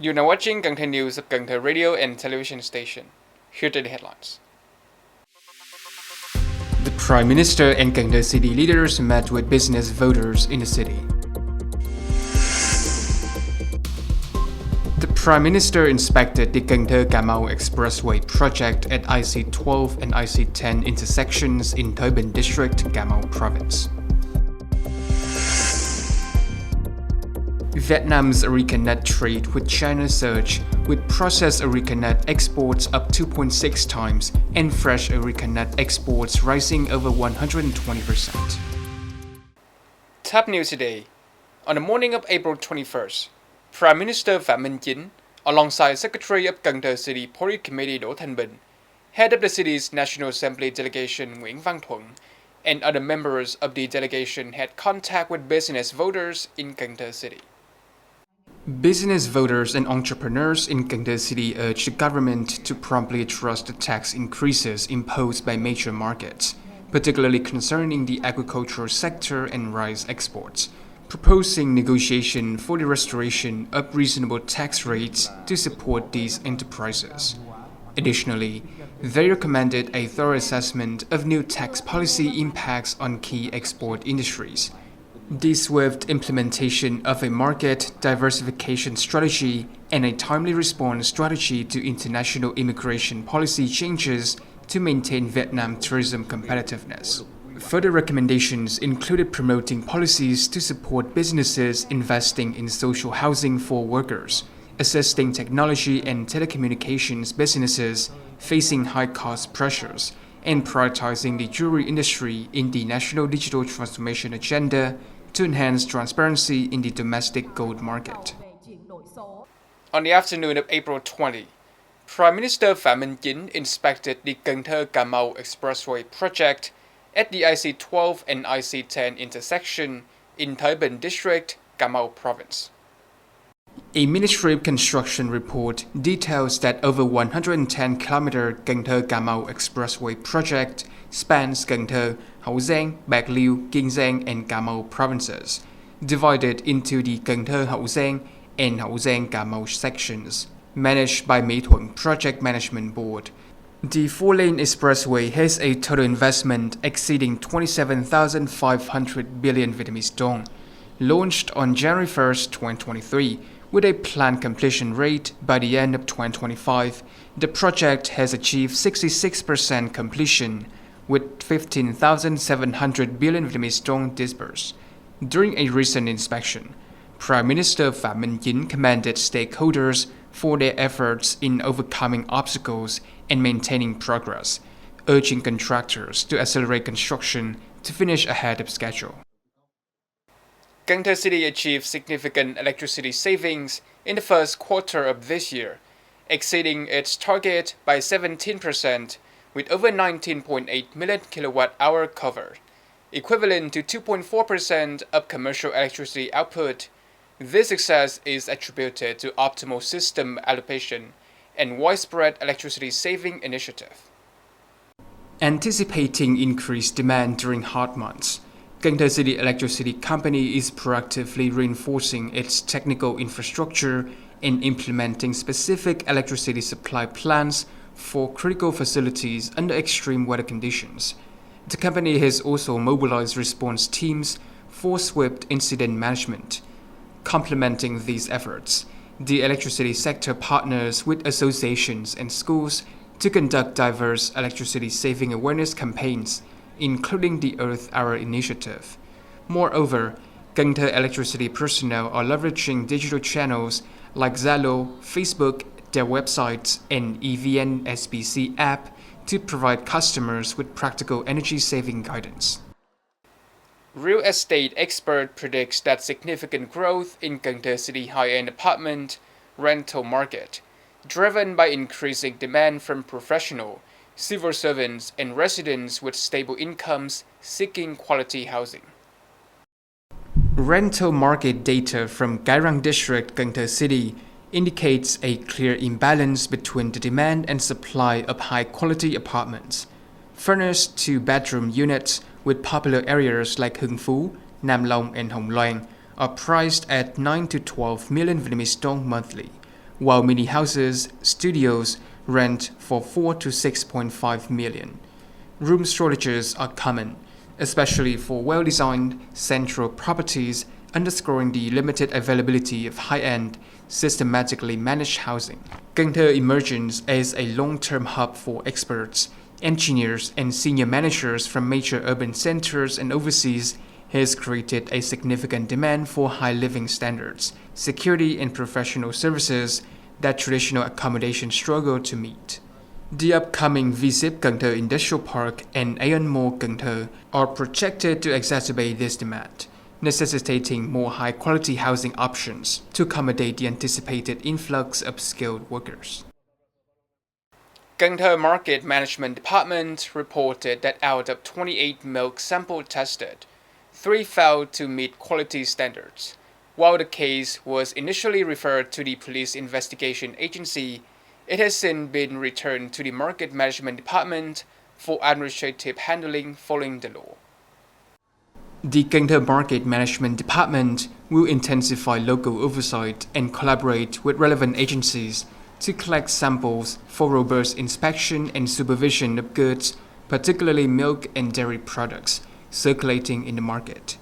You're now watching Cần Thơ News of Cần Thơ Radio and Television Station. Here are the headlines. The Prime Minister and Cần Thơ city leaders met with business voters in the city. The Prime Minister inspected the Cần Thơ-Cà Mau expressway project at IC12 and IC10 intersections in Thời District, Cà Mau Province. Vietnam's areca nut trade with China surged, with processed areca nut exports up 2.6 times and fresh areca nut exports rising over 120%. Top news today. On the morning of April 21st, Prime Minister Phạm Minh Chính, alongside Secretary of Cần Thơ City Police Committee Đỗ Thanh Bình, head of the city's National Assembly delegation Nguyễn Văn Thuận, and other members of the delegation had contact with business voters in Cần Thơ City. Business voters and entrepreneurs in Cần Thơ City urged the government to promptly address the tax increases imposed by major markets, particularly concerning the agricultural sector and rice exports, proposing negotiation for the restoration of reasonable tax rates to support these enterprises. Additionally, they recommended a thorough assessment of new tax policy impacts on key export industries, the swift implementation of a market diversification strategy, and a timely response strategy to international immigration policy changes to maintain Vietnam tourism competitiveness. Further recommendations included promoting policies to support businesses investing in social housing for workers, assisting technology and telecommunications businesses facing high cost pressures, and prioritizing the jewelry industry in the National Digital Transformation Agenda to enhance transparency in the domestic gold market. On the afternoon of April 20, Prime Minister Phạm Minh Chính inspected the Cần Thơ-Cà Mau expressway project at the IC12 and IC10 intersection in Thời District, Cà Mau Province. A Ministry of Construction report details that over 110-kilometer Cần Thơ-Cà Mau expressway project spans Cần Thơ, Hậu Giang, Bạc Liêu, Kiên Giang, and Cà Mau provinces, divided into the Cần Thơ Hậu Giang and Hậu Giang Cà Mau sections, managed by Mỹ Thuận Project Management Board. The four-lane expressway has a total investment exceeding 27,500 billion Vietnamese dong, launched on January 1, 2023, with a planned completion rate by the end of 2025. The project has achieved 66% completion, with 15,700 billion Vietnamese dong disbursed. During a recent inspection, Prime Minister Phạm Minh Chính commended stakeholders for their efforts in overcoming obstacles and maintaining progress, urging contractors to accelerate construction to finish ahead of schedule. Cần Thơ City achieved significant electricity savings in the first quarter of this year, exceeding its target by 17%, with over 19.8 million kilowatt-hour covered, equivalent to 2.4% of commercial electricity output. This success is attributed to optimal system allocation and widespread electricity saving initiative. Anticipating increased demand during hot months, Cần Thơ City Electricity Company is proactively reinforcing its technical infrastructure and implementing specific electricity supply plans for critical facilities under extreme weather conditions. The company has also mobilized response teams for swift incident management. Complementing these efforts, the electricity sector partners with associations and schools to conduct diverse electricity saving awareness campaigns, including the Earth Hour initiative. Moreover, Cần Thơ electricity personnel are leveraging digital channels like Zalo, Facebook, their websites, and EVN SBC app to provide customers with practical energy-saving guidance. Real estate expert predicts that significant growth in Cần Thơ City high-end apartment rental market, driven by increasing demand from professional, civil servants, and residents with stable incomes seeking quality housing. Rental market data from Cái Răng District, Cần Thơ City indicates a clear imbalance between the demand and supply of high-quality apartments. Furnished two-bedroom units with popular areas like Hưng Phú, Nam Long, and Hồng Loan are priced at 9 to 12 million Vietnamese dong monthly, while many houses, studios rent for 4 to 6.5 million. Room shortages are common, especially for well-designed central properties, underscoring the limited availability of high-end, systematically managed housing. Cần Thơ emerges as a long-term hub for experts, engineers, and senior managers from major urban centers and overseas has created a significant demand for high living standards, security, and professional services that traditional accommodation struggle to meet. The upcoming V-Zip Cần Thơ Industrial Park and Aeon Mall Cần Thơ are projected to exacerbate this demand, necessitating more high-quality housing options to accommodate the anticipated influx of skilled workers. Cần Thơ Market Management Department reported that out of 28 milk samples tested, 3 failed to meet quality standards. While the case was initially referred to the Police Investigation Agency, it has since been returned to the Market Management Department for administrative handling following the law. The Cần Thơ Market Management Department will intensify local oversight and collaborate with relevant agencies to collect samples for robust inspection and supervision of goods, particularly milk and dairy products, circulating in the market.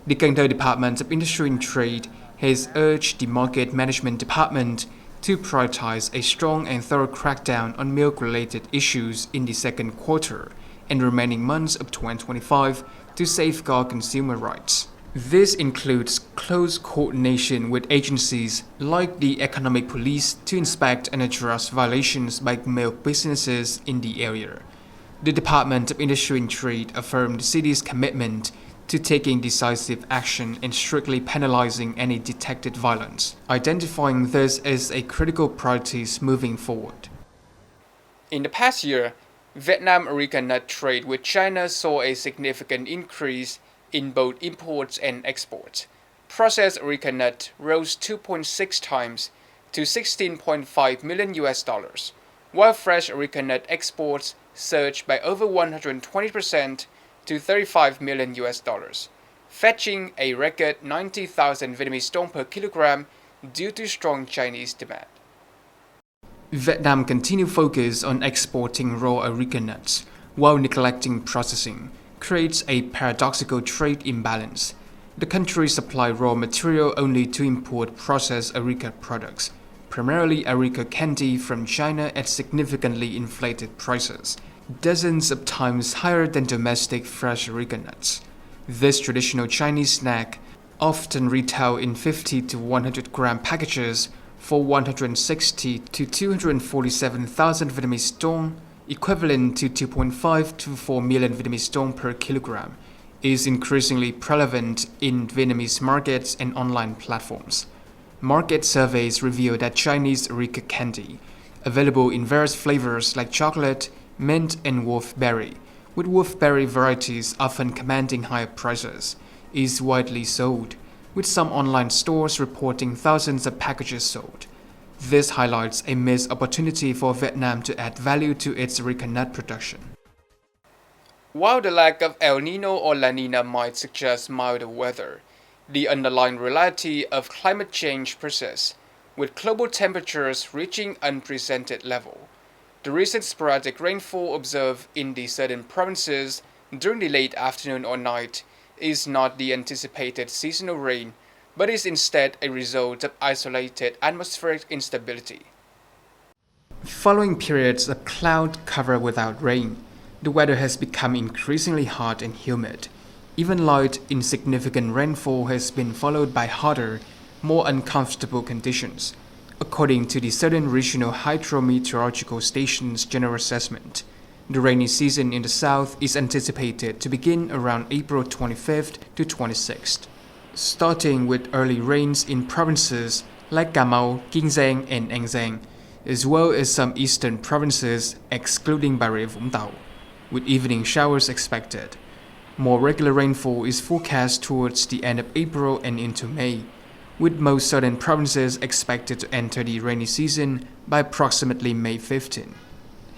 The Cần Thơ Department of Industry and Trade has urged the Market Management Department to prioritize a strong and thorough crackdown on milk-related issues in the second quarter and remaining months of 2025 to safeguard consumer rights. This includes close coordination with agencies like the Economic Police to inspect and address violations by milk businesses in the area. The Department of Industry and Trade affirmed the city's commitment to taking decisive action and strictly penalizing any detected violence, identifying this as a critical priority moving forward. In the past year, Vietnam areca nut trade with China saw a significant increase in both imports and exports. Processed areca nut rose 2.6 times to $16.5 million, while fresh areca nut exports surged by over 120% to $35 million, fetching a record 90,000 Vietnamese dong per kilogram due to strong Chinese demand. Vietnam continued focus on exporting raw areca nuts while neglecting processing creates a paradoxical trade imbalance. The country supplies raw material only to import processed areca products, primarily areca candy from China at significantly inflated prices, dozens of times higher than domestic fresh areca nuts. This traditional Chinese snack often retail in 50 to 100 gram packages for 160 to 247,000 Vietnamese dong, equivalent to 2.5 to 4 million Vietnamese dong per kilogram, is increasingly prevalent in Vietnamese markets and online platforms. Market surveys reveal that Chinese areca candy, available in various flavors like chocolate, mint, and wolfberry, with wolfberry varieties often commanding higher prices, is widely sold, with some online stores reporting thousands of packages sold. This highlights a missed opportunity for Vietnam to add value to its areca nut production. While the lack of El Nino or La Nina might suggest milder weather, the underlying reality of climate change persists, with global temperatures reaching unprecedented level. The recent sporadic rainfall observed in the southern provinces during the late afternoon or night is not the anticipated seasonal rain, but is instead a result of isolated atmospheric instability. Following periods of cloud cover without rain, the weather has become increasingly hot and humid. Even light, insignificant rainfall has been followed by hotter, more uncomfortable conditions, according to the Southern Regional Hydrometeorological Station's general assessment. The rainy season in the south is anticipated to begin around April 25th to 26th, starting with early rains in provinces like Cà Mau, Kiên Giang, and An Giang, as well as some eastern provinces excluding Bà Rịa Vũng Tàu, with evening showers expected. More regular rainfall is forecast towards the end of April and into May, with most southern provinces expected to enter the rainy season by approximately May 15.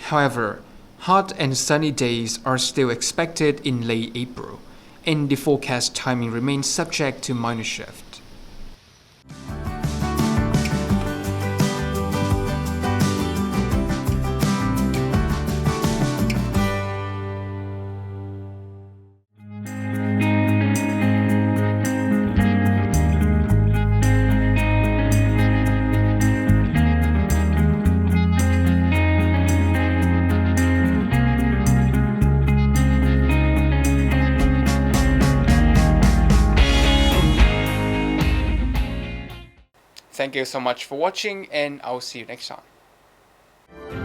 However, hot and sunny days are still expected in late April, and the forecast timing remains subject to minor shift. Thank you so much for watching, and I'll see you next time.